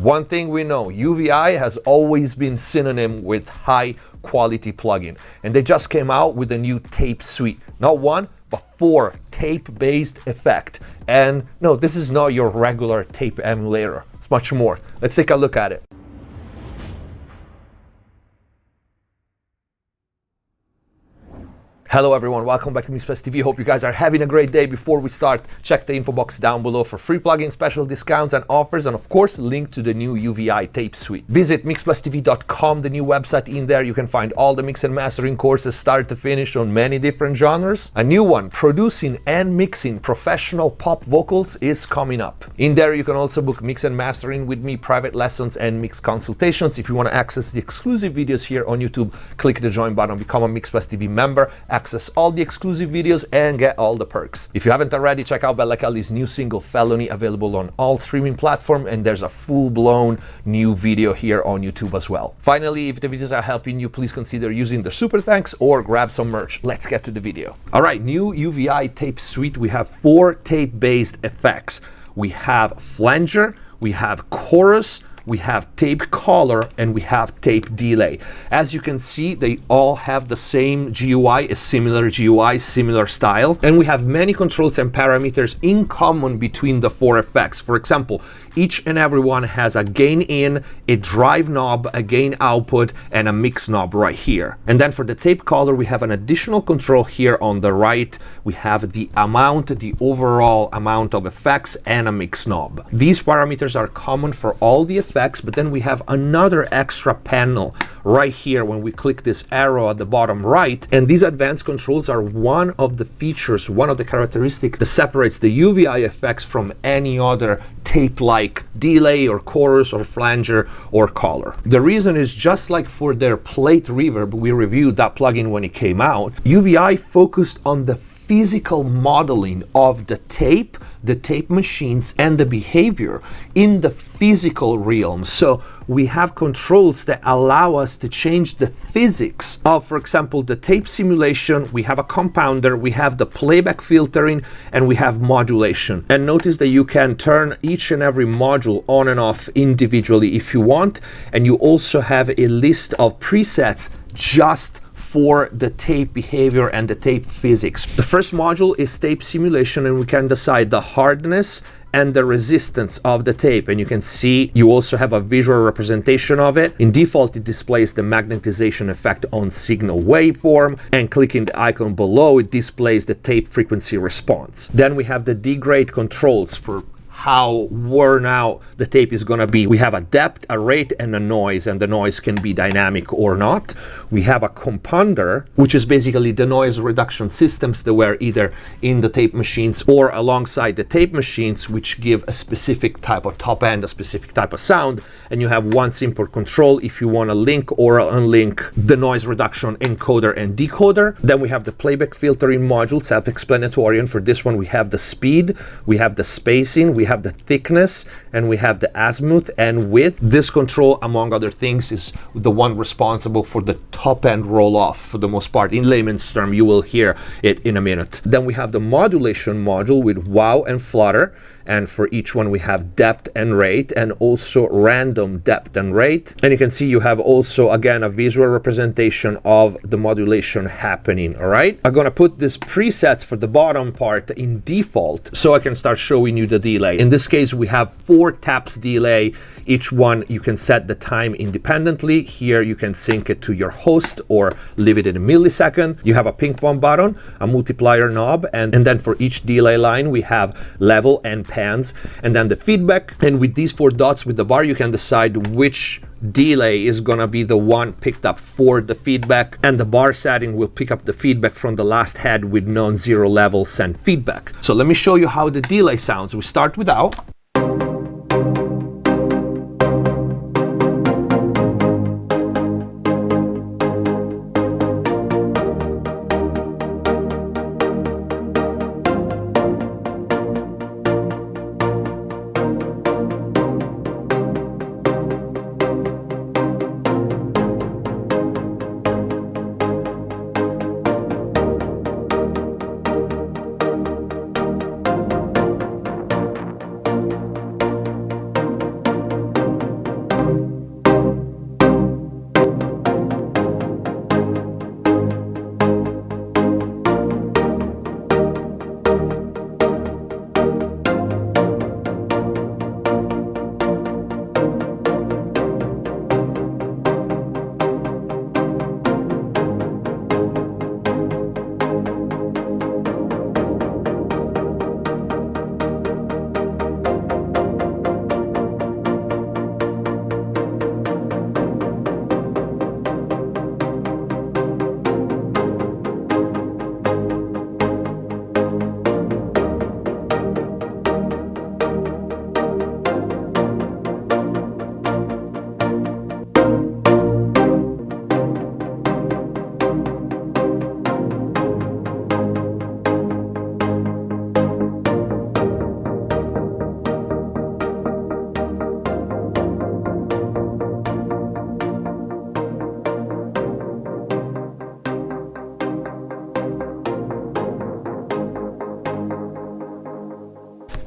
One thing we know, UVI has always been synonym with high quality plugin, and they just came out with a new tape suite. Not one, but 4 tape-based effect. And no, this is not your regular tape emulator. It's much more. Let's take a look at it. Hello everyone, welcome back to MixPlus TV. Hope you guys are having a great day. Before we start, check the info box down below for free plugin special discounts and offers, and of course, link to the new UVI tape suite. Visit mixplustv.com, the new website. In there you can find all the mix and mastering courses start to finish on many different genres. A new one, producing and mixing professional pop vocals, is coming up. In there you can also book mix and mastering with me, private lessons and mix consultations. If you want to access the exclusive videos here on YouTube, click the join button, become a MixPlus TV member, access all the exclusive videos and get all the perks. If you haven't already, check out Bella Kelly's new single Felony, available on all streaming platforms, and there's a full-blown new video here on YouTube as well. Finally, if the videos are helping you, please consider using the super thanks or grab some merch. Let's get to the video. All right, new UVI tape suite. We have 4 tape-based effects. We have flanger, we have chorus, we have tape color, and we have tape delay. As you can see, they all have the same GUI, a similar GUI, similar style, and we have many controls and parameters in common between the 4 effects. For example, each and every one has a gain in, a drive knob, a gain output, and a mix knob right here. And then for the tape color, we have an additional control here on the right. We have the amount, the overall amount of effects, and a mix knob. These parameters are common for all the effects, but then we have another extra panel right here when we click this arrow at the bottom right, and these advanced controls are one of the features, one of the characteristics that separates the UVI effects from any other tape-like delay or chorus or flanger or color. The reason is, just like for their plate reverb, we reviewed that plugin when it came out, UVI focused on the physical modeling of the tape machines, and the behavior in the physical realm. So we have controls that allow us to change the physics of, for example, the tape simulation. We have a compounder, we have the playback filtering, and we have modulation. And notice that you can turn each and every module on and off individually if you want. And you also have a list of presets just for the tape behavior and the tape physics. The first module is tape simulation, and we can decide the hardness and the resistance of the tape, and you can see you also have a visual representation of it. In default, it displays the magnetization effect on signal waveform, and clicking the icon below, it displays the tape frequency response. Then we have the degrade controls for how worn out the tape is going to be. We have a depth, a rate, and a noise, and the noise can be dynamic or not. We have a compounder, which is basically the noise reduction systems that were either in the tape machines or alongside the tape machines, which give a specific type of top end, a specific type of sound. And you have one simple control if you want to link or unlink the noise reduction encoder and decoder. Then we have the playback filtering module, self-explanatory, and for this one we have the speed, we have the spacing, we have the thickness, and we have the azimuth and width. This control, among other things, is the one responsible for the top end roll off for the most part. In layman's term, you will hear it in a minute. Then we have the modulation module with wow and flutter, and for each one we have depth and rate, and also random depth and rate. And you can see you have also, again, a visual representation of the modulation happening. All right, I'm gonna put this presets for the bottom part in default so I can start showing you the delay. In this case, we have 4 taps delay. Each one you can set the time independently. Here you can sync it to your host or leave it in a millisecond. You have a ping pong button, a multiplier knob, and then for each delay line we have level and pans, and then the feedback. And with these 4 dots with the bar, you can decide which delay is gonna be the one picked up for the feedback, and the bar setting will pick up the feedback from the last head with non-zero level send feedback. So let me show you how the delay sounds. We start without.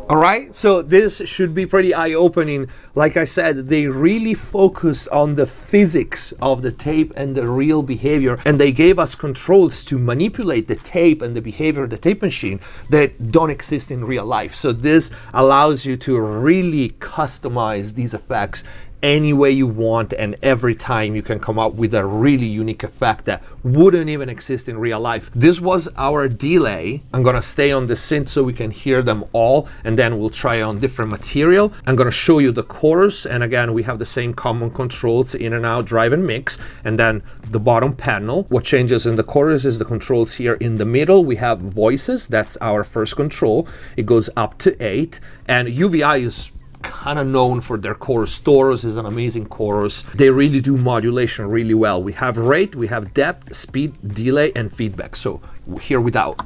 All right, so this should be pretty eye-opening. Like I said, they really focused on the physics of the tape and the real behavior, and they gave us controls to manipulate the tape and the behavior of the tape machine that don't exist in real life. So this allows you to really customize these effects any way you want, and every time you can come up with a really unique effect that wouldn't even exist in real life. This was our delay. I'm gonna stay on the synth so we can hear them all, and then we'll try on different material. I'm gonna show you the chorus, and again, we have the same common controls, in and out, drive and mix, and then the bottom panel. What changes in the chorus is the controls here in the middle. We have voices, that's our first control. It goes up to 8, and UVI is kind of known for their chorus. Taurus is an amazing chorus. They really do modulation really well. We have rate, we have depth, speed, delay, and feedback. So here without.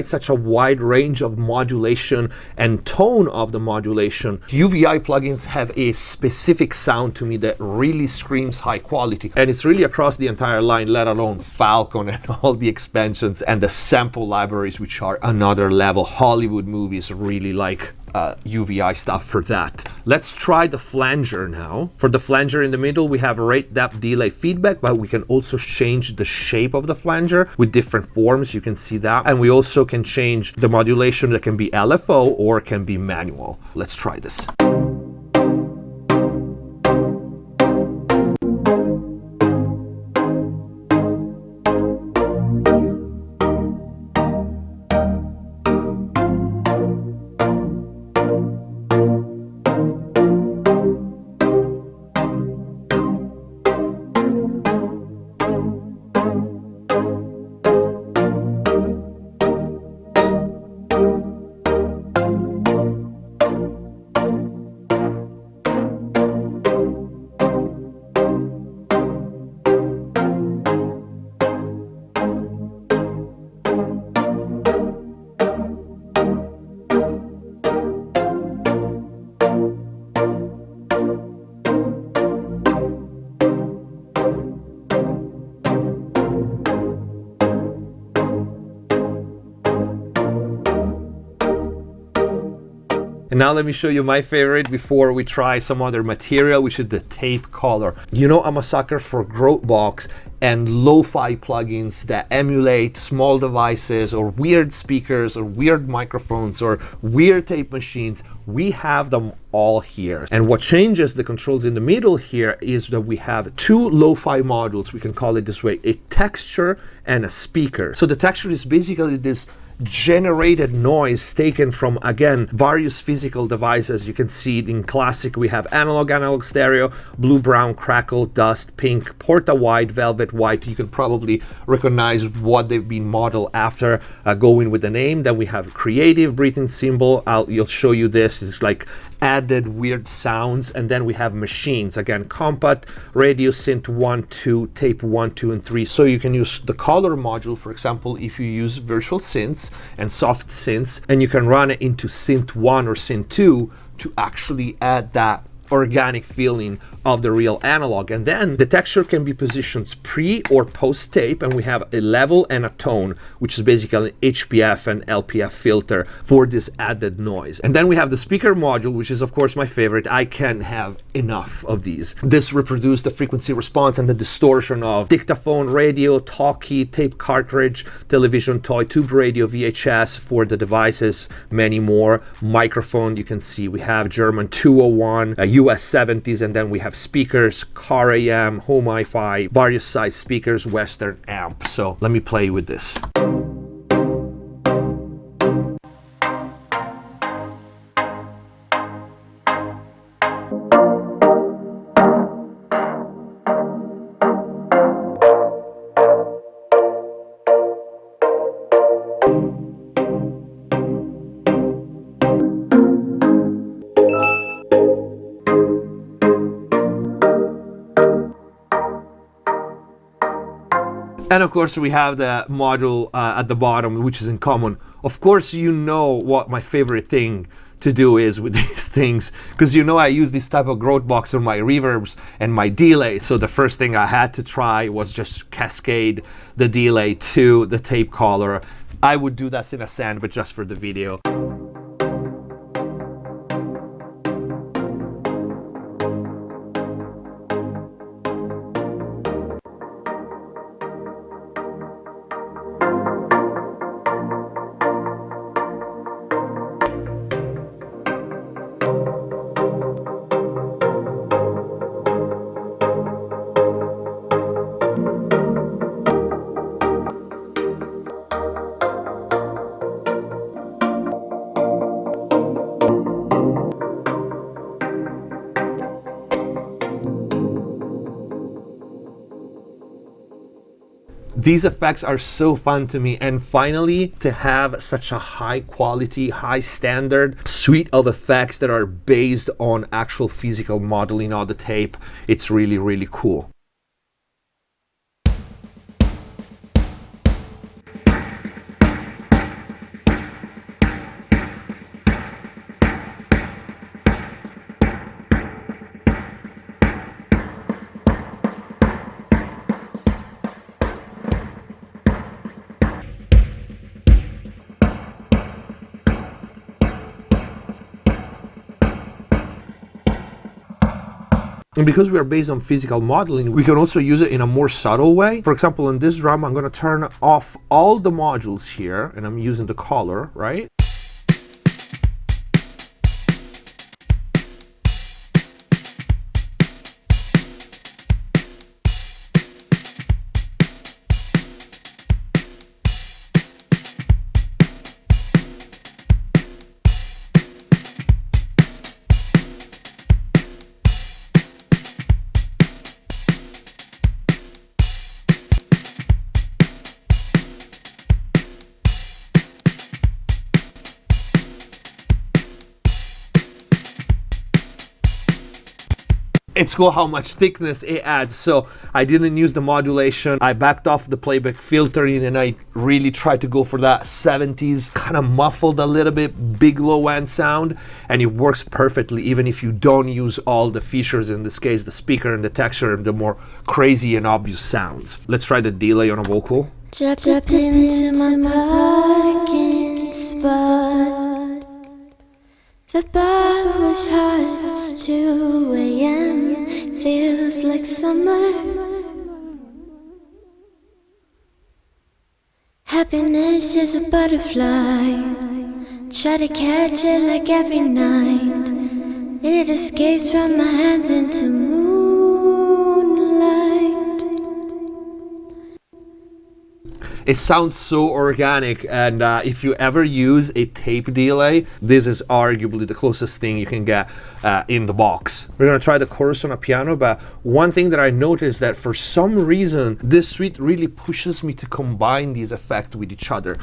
Such a wide range of modulation and tone of the modulation. UVI plugins have a specific sound to me that really screams high quality, and it's really across the entire line, let alone Falcon and all the expansions and the sample libraries, which are another level. Hollywood movies really like UVI stuff for that. Let's try the flanger now. For the flanger in the middle, we have rate, depth, delay, feedback, but we can also change the shape of the flanger with different forms. You can see that. And we also can change the modulation that can be LFO or can be manual. Let's try this. And now let me show you my favorite before we try some other material, which is the tape color. You know, I'm a sucker for growth box and lo-fi plugins that emulate small devices or weird speakers or weird microphones or weird tape machines. We have them all here. And what changes the controls in the middle here is that we have two lo-fi modules, we can call it this way, a texture and a speaker. So the texture is basically this generated noise taken from, again, various physical devices. You can see it in classic. We have analog stereo, blue, brown, crackle, dust, pink, porta white, velvet white. You can probably recognize what they've been modeled after, going with the name. Then we have creative, breathing symbol. You'll show you this. It's like added weird sounds. And then we have machines, again, compact, radio, synth 1, 2, tape 1, 2, and 3. So you can use the color module, for example, if you use virtual synths and soft synths, and you can run it into synth 1 or synth 2 to actually add that organic feeling of the real analog. And then the texture can be positioned pre or post tape, and we have a level and a tone, which is basically an HPF and LPF filter for this added noise. And then we have the speaker module, which is of course my favorite. I can't have enough of these. This reproduces the frequency response and the distortion of dictaphone, radio, talkie, tape cartridge, television, toy, tube radio, VHS for the devices, many more. Microphone, you can see we have German 201, US 70s, and then we have speakers, car AM, home hi-fi, various size speakers, Western amp. So let me play with this. And of course we have the module at the bottom, which is in common. Of course, you know what my favorite thing to do is with these things, because you know I use this type of growth box on my reverbs and my delay. So the first thing I had to try was just cascade the delay to the tape collar. I would do that in a sand, but just for the video. These effects are so fun to me, and finally to have such a high quality, high standard suite of effects that are based on actual physical modeling on the tape, it's really, really cool. And because we are based on physical modeling, we can also use it in a more subtle way. For example, in this drum, I'm going to turn off all the modules here, and I'm using the color, right? It's cool how much thickness it adds. So I didn't use the modulation. I backed off the playback filtering, and I really tried to go for that 70s kind of muffled a little bit, big low end sound, and it works perfectly even if you don't use all the features, in this case the speaker and the texture and the more crazy and obvious sounds. Let's try the delay on a vocal. Dropped up into my parking spot. The bar was hot, it's 2 a.m. Feels like summer. Happiness is a butterfly. Try to catch it like every night. It escapes from my hands into moonlight. It sounds so organic, and if you ever use a tape delay, this is arguably the closest thing you can get in the box. We're gonna try the chorus on a piano, but one thing that I noticed that for some reason this suite really pushes me to combine these effects with each other.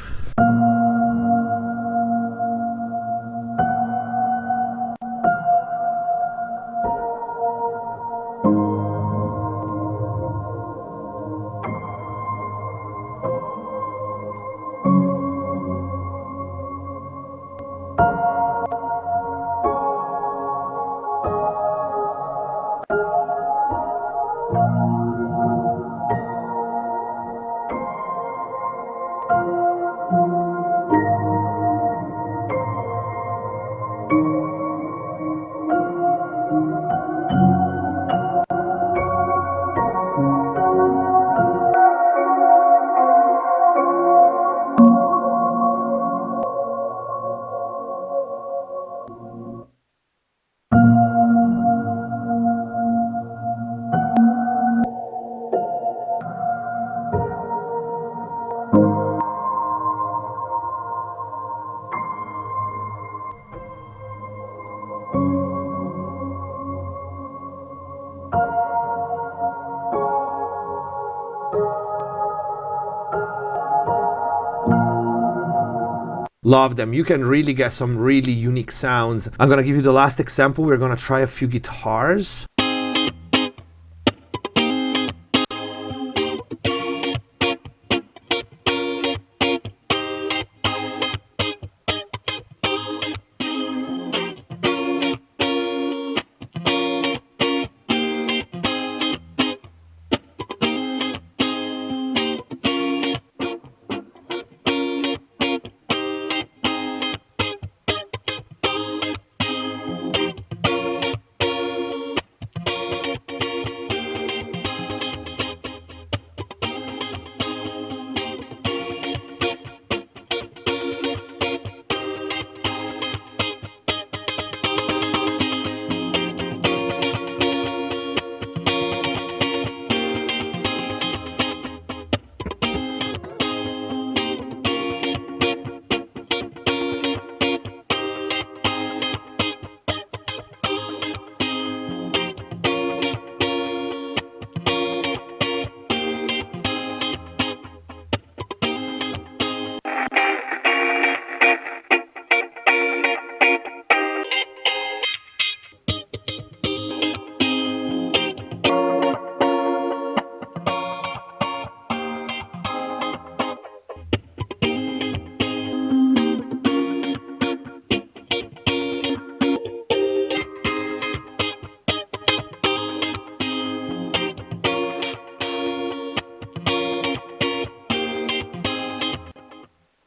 Love them. You can really get some really unique sounds. I'm gonna give you the last example. We're gonna try a few guitars.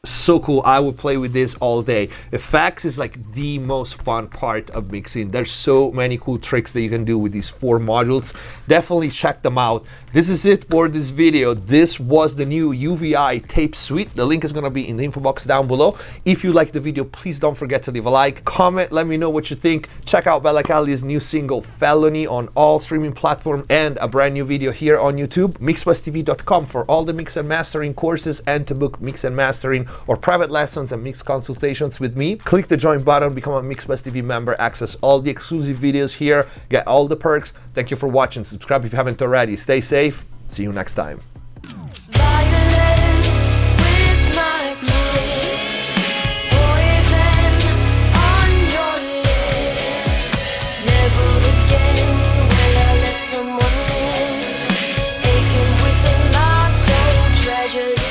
So cool. I would play with this all day. Effects is like the most fun part of mixing. There's so many cool tricks that you can do with these 4 modules. Definitely check them out. This is it for this video. This was the new UVI tape suite. The link is going to be in the info box down below. If you liked the video, please don't forget to leave a like, comment, let me know what you think. Check out Bella Cali's new single Felony on all streaming platforms and a brand new video here on YouTube. MixPlusTV.com for all the mix and mastering courses and to book mix and mastering or private lessons and mix consultations with me. Click the join button, become a MixPlusTV member, access all the exclusive videos here, get all the perks. Thank you for watching. Subscribe if you haven't already. Stay safe. See you next time. Tragedy.